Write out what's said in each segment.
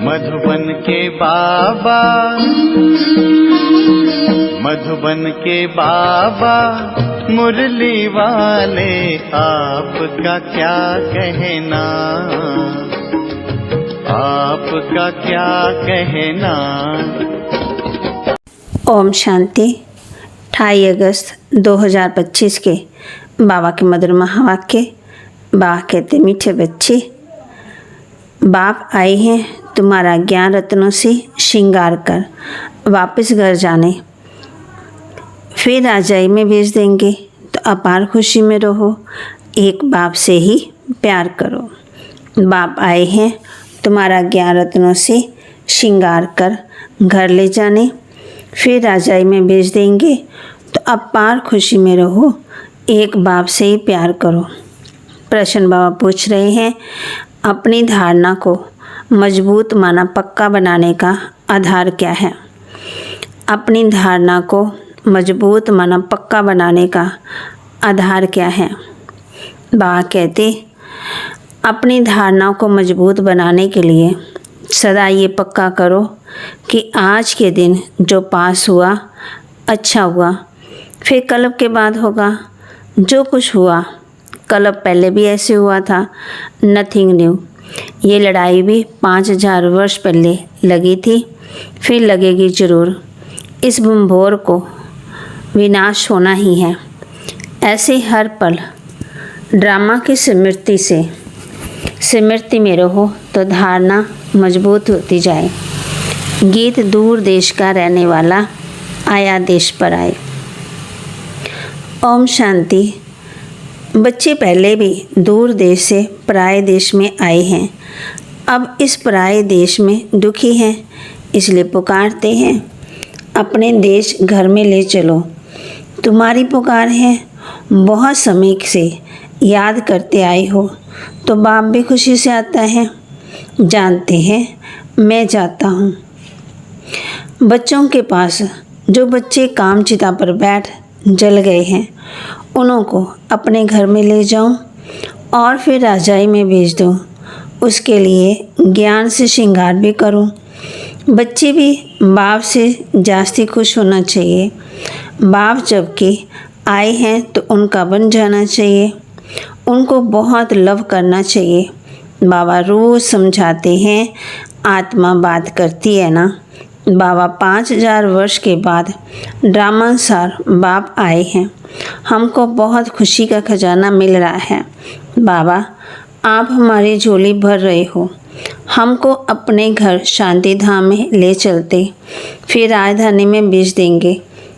मधुबन के बाबा, मधुबन के बाबा मुरली वाले, आपका क्या कहना, आपका क्या कहना। ओम शांति। 28 अगस्त 2025 के बाबा के मधुर महावाक्य। बाबा कहते, मीठे बच्चे, बाप आए हैं तुम्हारा ज्ञान रत्नों से श्रृंगार कर वापस घर जाने, फिर राजाई में भेज देंगे तो अपार खुशी में रहो, एक बाप से ही प्यार करो। बाप आए हैं तुम्हारा ज्ञान रत्नों से श्रृंगार कर घर ले जाने, फिर राजाई में भेज देंगे तो अपार खुशी में रहो, एक बाप से ही प्यार करो। प्रश्न बाबा पूछ रहे हैं, अपनी धारणा को मजबूत माना पक्का बनाने का आधार क्या है। अपनी धारणा को मजबूत माना पक्का बनाने का आधार क्या है। बाबा कहते, अपनी धारणा को मजबूत बनाने के लिए सदा ये पक्का करो कि आज के दिन जो पास हुआ अच्छा हुआ, फिर कल के बाद होगा जो कुछ हुआ, कल पहले भी ऐसे हुआ था, नथिंग न्यू। ये लड़ाई भी 5000 वर्ष पहले लगी थी, फिर लगेगी ज़रूर। इस भंभोर को विनाश होना ही है। ऐसे हर पल ड्रामा की स्मृति में रहो तो धारणा मजबूत होती जाए। गीत दूर देश का रहने वाला आया देश पर आए। ओम शांति। बच्चे पहले भी दूर देश से पराये देश में आए हैं, अब इस पराये देश में दुखी हैं, इसलिए पुकारते हैं, अपने देश घर में ले चलो। तुम्हारी पुकार है, बहुत समय से याद करते आए हो, तो बाप भी खुशी से आता है। जानते हैं मैं जाता हूँ। बच्चों के पास जो बच्चे कामचिता पर बैठ जल गए हैं, उन्हों को अपने घर में ले जाऊं और फिर राजाई में भेज दूं। उसके लिए ज्ञान से श्रृंगार भी करूं। बच्चे भी बाप से जास्ती खुश होना चाहिए। बाप जबकि आए हैं तो उनका बन जाना चाहिए, उनको बहुत लव करना चाहिए। बाबा रोज़ समझाते हैं, आत्मा बात करती है ना। बाबा 5000 वर्ष के बाद ड्रामानुसार बाप आए हैं, हमको बहुत खुशी का खजाना मिल रहा है। बाबा आप हमारी झोली भर रहे हो, हमको अपने घर शांति धाम में ले चलते, फिर राजधानी में भेज देंगे,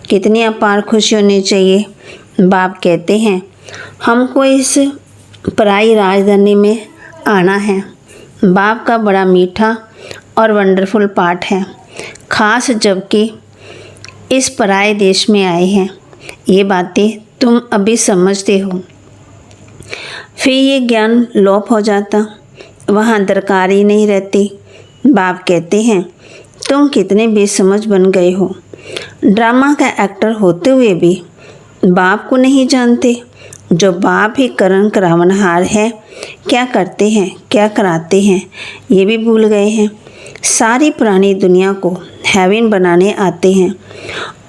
कितनी अपार खुशी होनी चाहिए। बाप कहते हैं, हमको इस पराई राजधानी में आना है। बाप का बड़ा मीठा और वंडरफुल पाठ है, खास जबकि इस पराये देश में आए हैं। ये बातें तुम अभी समझते हो, फिर ये ज्ञान लोप हो जाता, वहाँ दरकार ही नहीं रहती। बाप कहते हैं, तुम कितने बेसमझ बन गए हो। ड्रामा का एक्टर होते हुए भी बाप को नहीं जानते। जो बाप ही करण करावनहार है, क्या करते हैं क्या कराते हैं ये भी भूल गए हैं। सारी पुरानी दुनिया को हेवन बनाने आते हैं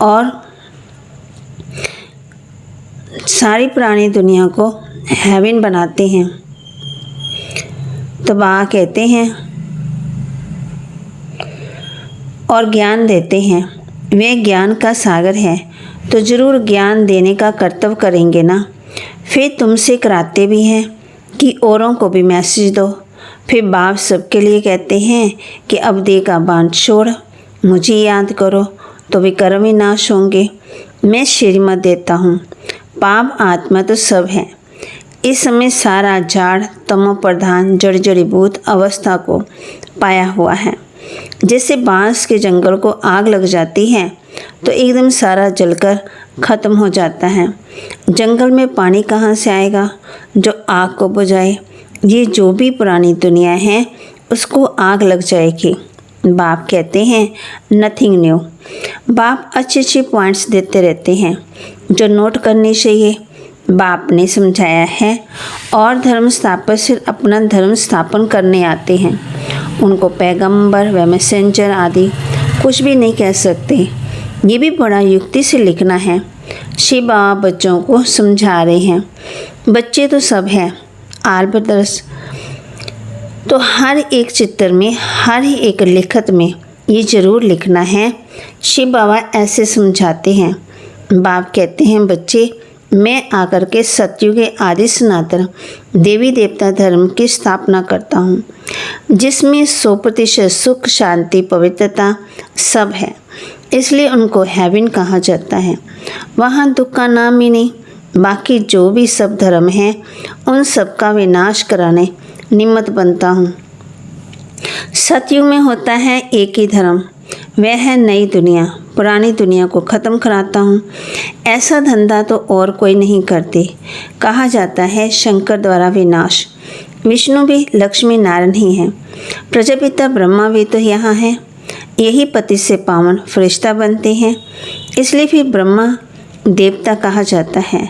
और सारी पुरानी दुनिया को हेवन बनाते हैं। तो बाबा कहते हैं और ज्ञान देते हैं, वे ज्ञान का सागर है तो ज़रूर ज्ञान देने का कर्तव्य करेंगे ना। फिर तुमसे कराते भी हैं कि औरों को भी मैसेज दो। फिर बाप सबके लिए कहते हैं कि अब दे का बांध छोड़, मुझे याद करो तो भी कर्म ही नाश होंगे। मैं श्रीमत देता हूँ, पाप आत्मा तो सब है। इस समय सारा झाड़ तमो प्रधान जड़ जड़ीभूत अवस्था को पाया हुआ है। जैसे बांस के जंगल को आग लग जाती है तो एकदम सारा जलकर ख़त्म हो जाता है। जंगल में पानी कहाँ से आएगा जो आग को बुझाए। ये जो भी पुरानी दुनिया है उसको आग लग जाएगी। बाप कहते हैं नथिंग न्यू। बाप अच्छे अच्छे पॉइंट्स देते रहते हैं जो नोट करने चाहिए। बाप ने समझाया है और धर्म स्थापक सिर्फ अपना धर्म स्थापन करने आते हैं उनको पैगंबर व मैसेंजर आदि कुछ भी नहीं कह सकते। ये भी बड़ा युक्ति से लिखना है। शिव बाबा बच्चों को समझा रहे हैं। बच्चे तो सब हैं, आल ब्रदर्स। तो हर एक चित्र में, हर एक लिखत में ये ज़रूर लिखना है। शिव बाबा ऐसे समझाते हैं। बाप कहते हैं, बच्चे मैं आकर के सतयुग के आदि सनातन देवी देवता धर्म की स्थापना करता हूँ, जिसमें 100% सुख, शांति, पवित्रता सब है। इसलिए उनको हेवन कहा जाता है। वहाँ दुख का नाम ही नहीं। बाकी जो भी सब धर्म हैं उन सब का विनाश कराने निमित्त बनता हूँ। सतयुग में होता है एक ही धर्म, वह है नई दुनिया। पुरानी दुनिया को ख़त्म कराता हूँ। ऐसा धंधा तो और कोई नहीं करते। कहा जाता है शंकर द्वारा विनाश। विष्णु भी लक्ष्मी नारायण ही हैं। प्रजापिता ब्रह्मा भी तो यहाँ हैं। यही पति से पावन फरिश्ता बनते हैं। इसलिए फिर ब्रह्मा देवता कहा जाता है,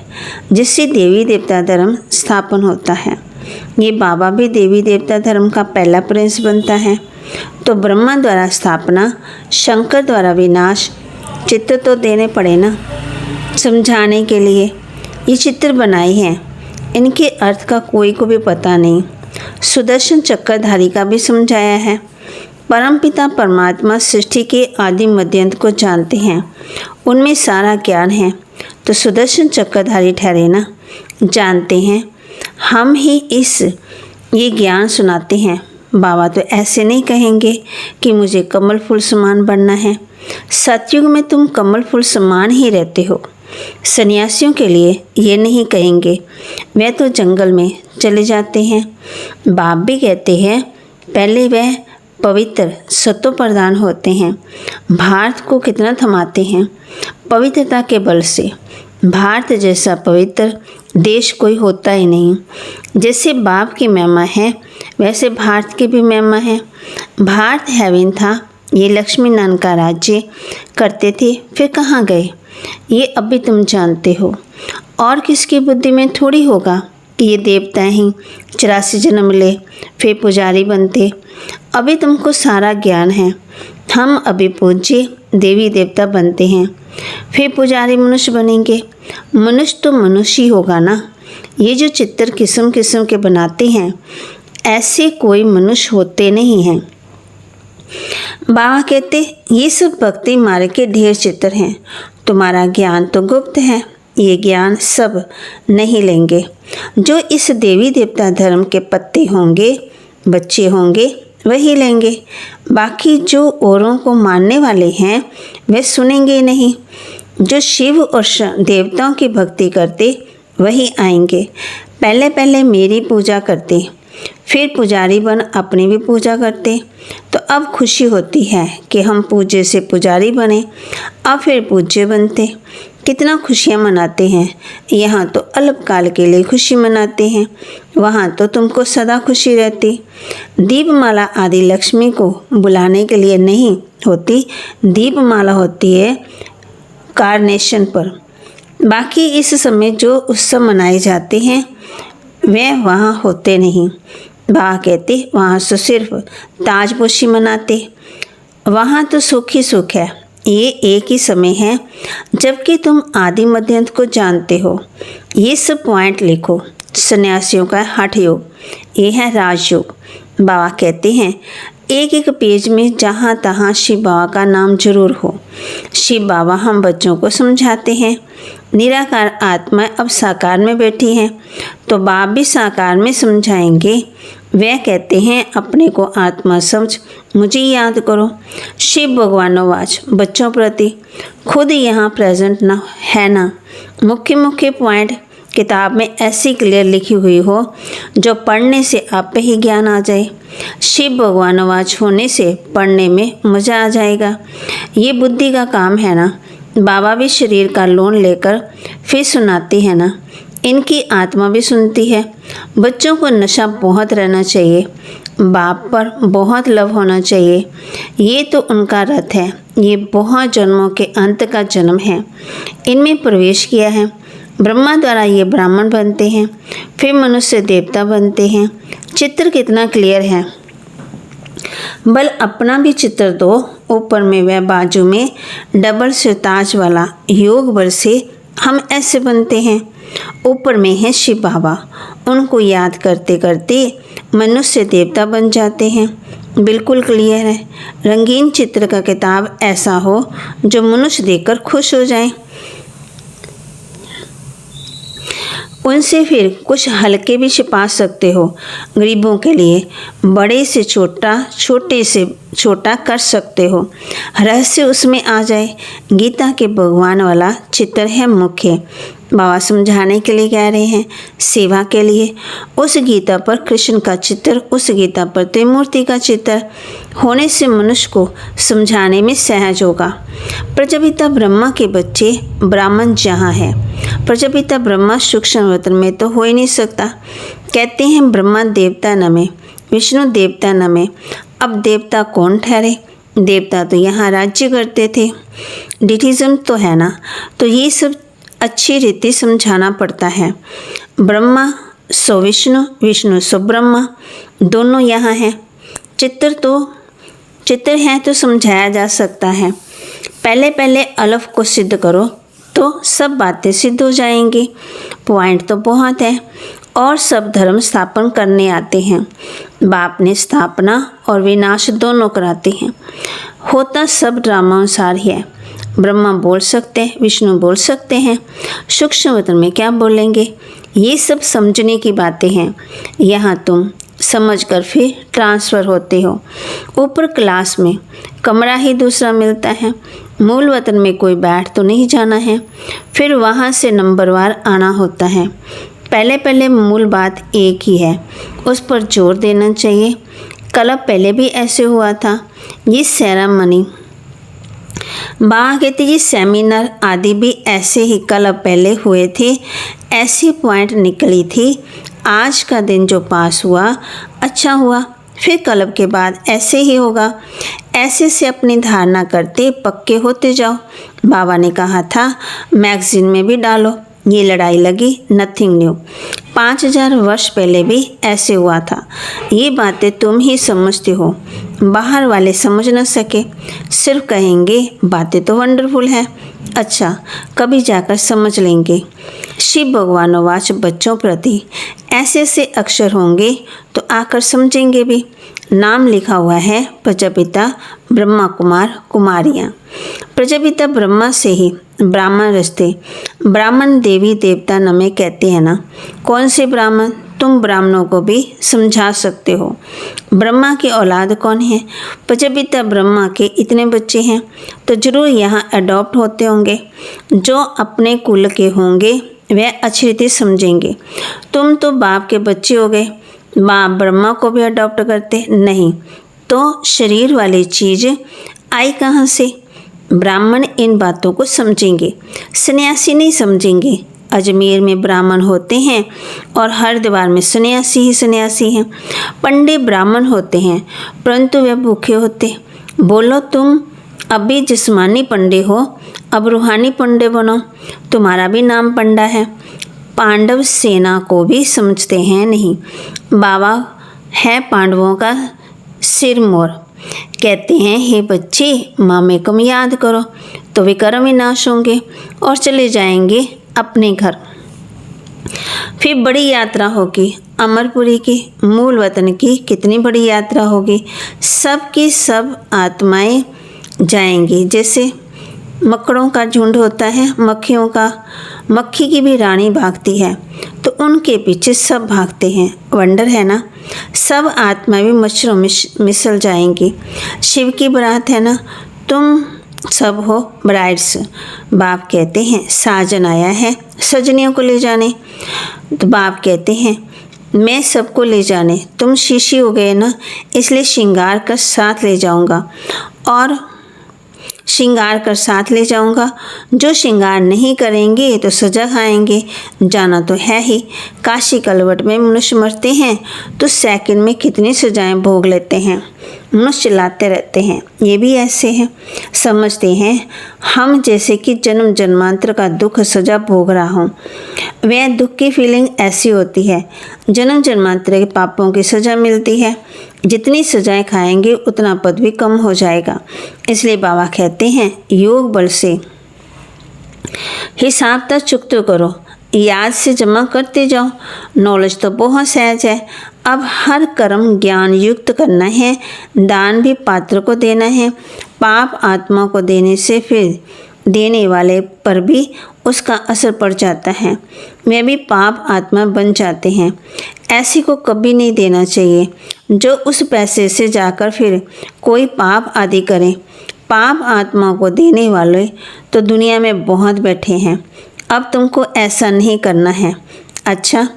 जिससे देवी देवता धर्म स्थापन होता है। ये बाबा भी देवी देवता धर्म का पहला प्रिंस बनता है। तो ब्रह्मा द्वारा स्थापना, शंकर द्वारा विनाश, चित्र तो देने पड़े ना। समझाने के लिए ये चित्र बनाए हैं। इनके अर्थ का कोई को भी पता नहीं। सुदर्शन चक्रधारी का भी समझाया है। परमपिता परमात्मा सृष्टि के आदि मध्यंत को जानते हैं। उनमें सारा ज्ञान है। तो सुदर्शन चक्रधारी ठहरे ना, जानते हैं। हम ही ये ज्ञान सुनाते हैं। बाबा तो ऐसे नहीं कहेंगे कि मुझे कमल फूल समान बनना है। सतयुग में तुम कमल फूल समान ही रहते हो। सन्यासियों के लिए ये नहीं कहेंगे, वे तो जंगल में चले जाते हैं। बाप भी कहते हैं पहले वह पवित्र सत्व प्रधान होते हैं। भारत को कितना थमाते हैं पवित्रता के बल से। भारत जैसा पवित्र देश कोई होता ही नहीं। जैसे बाप की महिमा है, वैसे भारत की भी महिमा है। भारत हेवन था। ये लक्ष्मी नारायण का राज्य करते थे, फिर कहाँ गए ये अभी तुम जानते हो। और किसकी बुद्धि में थोड़ी होगा कि ये देवता ही 84 जन्म ले फिर पुजारी बनते। अभी तुमको सारा ज्ञान है। हम अभी पूज्य देवी देवता बनते हैं, फिर पुजारी मनुष्य बनेंगे। मनुष्य तो मनुष्य ही होगा ना। ये जो चित्र किस्म किस्म के बनाते हैं, ऐसे कोई मनुष्य होते नहीं हैं। बाबा कहते ये सब भक्ति मार्ग के ढेर चित्र हैं। तुम्हारा ज्ञान तो गुप्त है। ये ज्ञान सब नहीं लेंगे। जो इस देवी देवता धर्म के पत्ते होंगे, बच्चे होंगे, वही लेंगे। बाकी जो औरों को मानने वाले हैं वे सुनेंगे नहीं। जो शिव और देवताओं की भक्ति करते वही आएंगे। पहले पहले मेरी पूजा करते, फिर पुजारी बन अपनी भी पूजा करते। तो अब खुशी होती है कि हम पूज्य से पुजारी बने, अब फिर पूज्य बनते। कितना खुशियाँ मनाते हैं। यहाँ तो अल्पकाल के लिए खुशी मनाते हैं, वहाँ तो तुमको सदा खुशी रहती। दीपमाला आदि लक्ष्मी को बुलाने के लिए नहीं होती। दीपमाला होती है कार्नेशन पर। बाकी इस समय जो उत्सव मनाए जाते हैं वे वहाँ होते नहीं। बाबा कहते वहाँ तो सिर्फ ताजपोशी मनाते। वहाँ तो सुख ही सुख है। ये एक ही समय है जबकि तुम आदि मध्यंत को जानते हो। ये सब पॉइंट लिखो। सन्यासियों का हठ योग, ये है राजयोग। बाबा कहते हैं एक एक पेज में जहाँ तहाँ शिव बाबा का नाम जरूर हो। शिव बाबा हम बच्चों को समझाते हैं निराकार आत्मा अब साकार में बैठी है, तो बाप भी साकार में समझाएंगे। वे कहते हैं अपने को आत्मा समझ मुझे याद करो। शिव भगवानोवाच बच्चों प्रति खुद यहाँ प्रेजेंट ना है ना। मुख्य मुख्य पॉइंट किताब में ऐसी क्लियर लिखी हुई हो जो पढ़ने से आप पे ही ज्ञान आ जाए। शिव भगवानोवाच होने से पढ़ने में मज़ा आ जाएगा। ये बुद्धि का काम है ना। बाबा भी शरीर का लोन लेकर फिर सुनाती है ना। इनकी आत्मा भी सुनती है। बच्चों को नशा बहुत रहना चाहिए, बाप पर बहुत लव होना चाहिए। ये तो उनका रथ है। ये बहुत जन्मों के अंत का जन्म है। इनमें प्रवेश किया है। ब्रह्मा द्वारा ये ब्राह्मण बनते हैं, फिर मनुष्य देवता बनते हैं। चित्र कितना क्लियर है। बल अपना भी चित्र दो, ऊपर में वह बाजू में डबल सिरताज वाला योग बल से हम ऐसे बनते हैं। ऊपर में है शिव बाबा, उनको याद करते करते मनुष्य देवता बन जाते हैं। बिल्कुल क्लियर है। रंगीन चित्र का किताब ऐसा हो जो मनुष्य देखकर खुश हो जाए। उनसे फिर कुछ हल्के भी छिपा सकते हो। गरीबों के लिए बड़े से छोटा, छोटे से छोटा कर सकते हो। रहस्य उसमें आ जाए। गीता के भगवान वाला चित्र है मुख्य। बाबा समझाने के लिए कह रहे हैं, सेवा के लिए। उस गीता पर कृष्ण का चित्र, उस गीता पर त्रिमूर्ति का चित्र होने से मनुष्य को समझाने में सहज होगा। प्रजापिता ब्रह्मा के बच्चे ब्राह्मण जहाँ है, प्रजापिता ब्रह्मा सूक्ष्म वतन में तो हो ही नहीं सकता। कहते हैं ब्रह्मा देवता न में, विष्णु देवता न में। अब देवता कौन ठहरे? देवता तो यहाँ राज्य करते थे। डिटिज्म तो है ना, तो ये सब अच्छी रीति समझाना पड़ता है। ब्रह्मा सो विष्णु, विष्णु सो ब्रह्मा, दोनों यहाँ हैं। चित्र है तो समझाया जा सकता है। पहले पहले अलफ को सिद्ध करो तो सब बातें सिद्ध हो जाएंगी। पॉइंट तो बहुत है और सब धर्म स्थापन करने आते हैं। बाप ने स्थापना और विनाश दोनों कराते हैं। होता सब ड्रामानुसार ही है। ब्रह्मा बोल सकते हैं, विष्णु बोल सकते हैं, सूक्ष्म वतन में क्या बोलेंगे? ये सब समझने की बातें हैं। यहाँ तुम समझकर फिर ट्रांसफ़र होते हो। ऊपर क्लास में कमरा ही दूसरा मिलता है। मूल वतन में कोई बैठ तो नहीं जाना है, फिर वहाँ से नंबरवार आना होता है। पहले पहले मूल बात एक ही है, उस पर जोर देना चाहिए। कल पहले भी ऐसे हुआ था। ये सेरेमनी बाबा कहते ये सेमिनार आदि भी ऐसे ही कल पहले हुए थे। ऐसी पॉइंट निकली थी। आज का दिन जो पास हुआ अच्छा हुआ, फिर कलब के बाद ऐसे ही होगा। ऐसे से अपनी धारणा करते पक्के होते जाओ। बाबा ने कहा था मैगजीन में भी डालो, ये लड़ाई लगी, नथिंग न्यू। 5000 वर्ष पहले भी ऐसे हुआ था। ये बातें तुम ही समझते हो, बाहर वाले समझ न सके, सिर्फ कहेंगे बातें तो वंडरफुल है। अच्छा, कभी जाकर समझ लेंगे। शिव भगवानोवाच बच्चों प्रति ऐसे ऐसे अक्षर होंगे तो आकर समझेंगे भी। नाम लिखा हुआ है प्रजापिता ब्रह्मा कुमार कुमारियाँ। प्रजापिता ब्रह्मा से ही ब्राह्मण रचते। ब्राह्मण देवी देवता नमे कहते हैं ना। कौन से ब्राह्मण? तुम ब्राह्मणों को भी समझा सकते हो। ब्रह्मा की औलाद कौन है? प्रजापिता ब्रह्मा के इतने बच्चे हैं तो जरूर यहाँ अडॉप्ट होते होंगे। जो अपने कुल के होंगे वह अच्छी रीति समझेंगे। तुम तो बाप के बच्चे हो गए, बाप ब्रह्मा को भी अडॉप्ट करते नहीं, तो शरीर वाली चीज़ आई कहाँ से? ब्राह्मण इन बातों को समझेंगे, सन्यासी नहीं समझेंगे। अजमेर में ब्राह्मण होते हैं और हरिद्वार में सन्यासी ही सन्यासी हैं। पंडित ब्राह्मण होते हैं परंतु वे भूखे होते। बोलो तुम अभी जिस्मानी पंडित हो, अब रूहानी पंडित बनो, तुम्हारा भी नाम पंडा है। पांडव सेना को भी समझते हैं नहीं। बाबा है पांडवों का सिरमौर। कहते हैं हे बच्चे मामे को याद करो तो वे कर्म विनाश होंगे और चले जाएंगे अपने घर। फिर बड़ी यात्रा होगी अमरपुरी की, मूल वतन की। कितनी बड़ी यात्रा होगी। सब की सब आत्माएं जाएंगी। जैसे मकड़ों का झुंड होता है, मक्खियों का, मक्खी की भी रानी भागती है तो उनके पीछे सब भागते हैं। वंडर है ना। सब आत्माएं भी मच्छरों में मिसल जाएंगी। शिव की बारात है ना, तुम सब हो ब्राइड्स। बाप कहते हैं साजन आया है सजनियों को ले जाने, तो बाप कहते हैं मैं सबको ले जाने। तुम शीशी हो गए ना, इसलिए श्रृंगार कर साथ ले जाऊंगा और श्रृंगार कर साथ ले जाऊंगा। जो श्रृंगार नहीं करेंगे तो सजा खाएंगे। जाना तो है ही। काशी कलवट में मनुष्य मरते हैं तो सेकंड में कितनी सजाएं भोग लेते हैं। मनुष्य चिल्लाते रहते हैं। ये भी ऐसे हैं, समझते हैं हम जैसे कि जन्म जन्मांतर का दुख सजा भोग रहा हूँ। वह दुख की फीलिंग ऐसी होती है, जन्म जन्मांतर के पापों की सजा मिलती है। जितनी सजाएं खाएंगे उतना पद भी कम हो जाएगा। इसलिए बाबा कहते हैं योग बल से हिसाब तक चुकता करो, याद से जमा करते जाओ। नॉलेज तो बहुत सहज है। अब हर कर्म ज्ञान युक्त करना है। दान भी पात्र को देना है। पाप आत्मा को देने से फिर देने वाले पर भी उसका असर पड़ जाता है। वे भी पाप आत्मा बन जाते हैं। ऐसी को कभी नहीं देना चाहिए जो उस पैसे से जाकर फिर कोई पाप आदि करे। पाप आत्मा को देने वाले तो दुनिया में बहुत बैठे हैं। अब तुमको ऐसा नहीं करना है। अच्छा,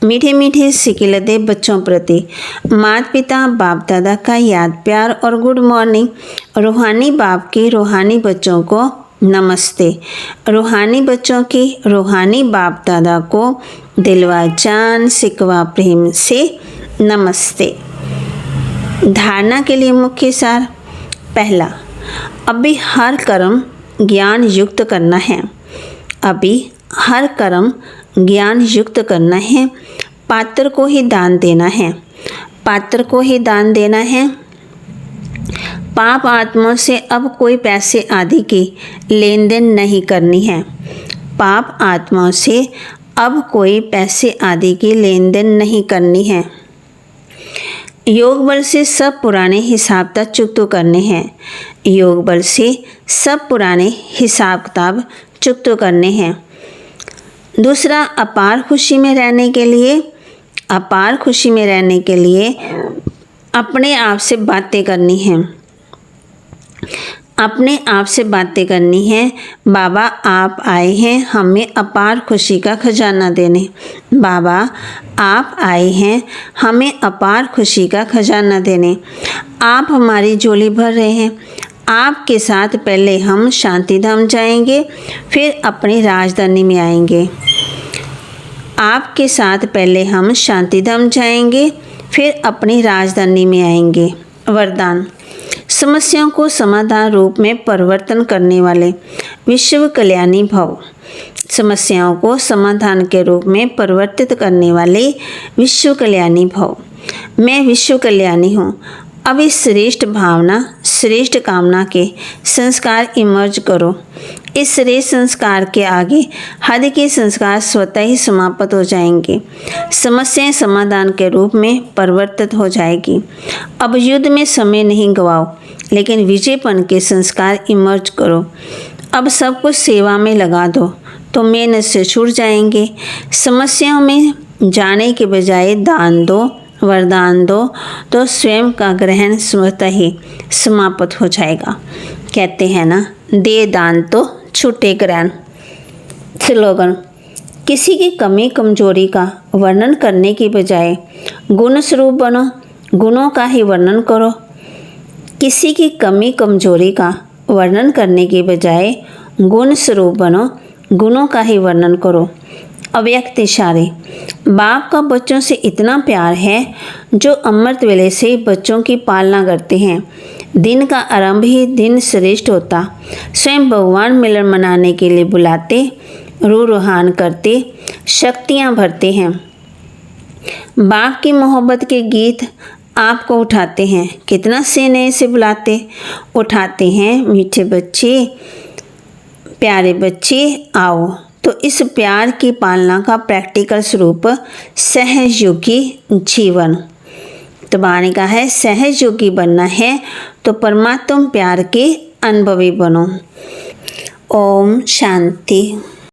मीठे मीठे सिकिलते बच्चों प्रति माता पिता बाप दादा का याद प्यार और गुड मॉर्निंग। रूहानी बाप की रूहानी बच्चों को नमस्ते। रूहानी बच्चों की रूहानी बाप दादा को दिलवा जान सिकवा प्रेम से नमस्ते। धारणा के लिए मुख्य सार। पहला, अभी हर कर्म ज्ञान युक्त करना है। अभी हर कर्म ज्ञान युक्त करना है। पात्र को ही दान देना है। पात्र को ही दान देना है। पाप आत्मा से अब कोई पैसे आदि की लेन देन नहीं करनी है। पाप आत्मा से अब कोई पैसे आदि की लेन देन नहीं करनी है। योग बल से सब पुराने हिसाब तक चुकता करने हैं। योग बल से सब पुराने हिसाब किताब चुकता करने हैं। दूसरा, अपार खुशी में रहने के लिए अपने आप से बातें करनी हैं। अपने आप से बातें करनी है। बाबा आप आए हैं हमें अपार खुशी का खजाना देने। बाबा आप आए हैं हमें अपार खुशी का खजाना देने। आप हमारी झोली भर रहे हैं। आपके साथ पहले हम शांति धाम जाएंगे, फिर अपनी राजधानी में आएंगे। आपके साथ पहले हम शांति धाम जाएंगे, फिर अपनी राजधानी में आएंगे। वरदान। समस्याओं को समाधान रूप में परिवर्तन करने वाले विश्व कल्याणी भव। समस्याओं को समाधान के रूप में परिवर्तित करने वाले विश्व कल्याणी भव। मैं विश्व कल्याणी हूँ। अब इस श्रेष्ठ भावना श्रेष्ठ कामना के संस्कार इमर्ज करो। इस श्रेष्ठ संस्कार के आगे हद के संस्कार स्वतः ही समाप्त हो जाएंगे। समस्याएं समाधान के रूप में परिवर्तित हो जाएगी। अब युद्ध में समय नहीं गवाओ, लेकिन विजयपन के संस्कार इमर्ज करो। अब सब कुछ सेवा में लगा दो तो मेहनत से छूट जाएंगे। समस्याओं में जाने के बजाय दान दो, वरदान दो तो स्वयं का ग्रहण स्वतः ही समाप्त हो जाएगा। कहते हैं ना, दे दान तो छूटे ग्रहण। स्लोगन। किसी की कमी कमजोरी का वर्णन करने की बजाय गुण स्वरूप बनो, गुणों का ही वर्णन करो। किसी की कमी कमजोरी का वर्णन करने के बजाय गुण स्वरूप बनो, गुणों का ही वर्णन करो। अव्यक्त इशारे। बाप का बच्चों से इतना प्यार है जो अमृत वेले से बच्चों की पालना करते हैं। दिन का आरंभ ही दिन श्रेष्ठ होता। स्वयं भगवान मिलन मनाने के लिए बुलाते, रूहान करते, शक्तियाँ भरते हैं। बाप की मोहब्बत के गीत आपको उठाते हैं। कितना स्नेह से बुलाते, उठाते हैं। मीठे बच्चे, प्यारे बच्चे आओ। तो इस प्यार की पालना का प्रैक्टिकल स्वरूप सहयोगी जीवन। तो बानी का है सहयोगी बनना है तो परमात्मा प्यार के अनुभवी बनो। ओम शांति।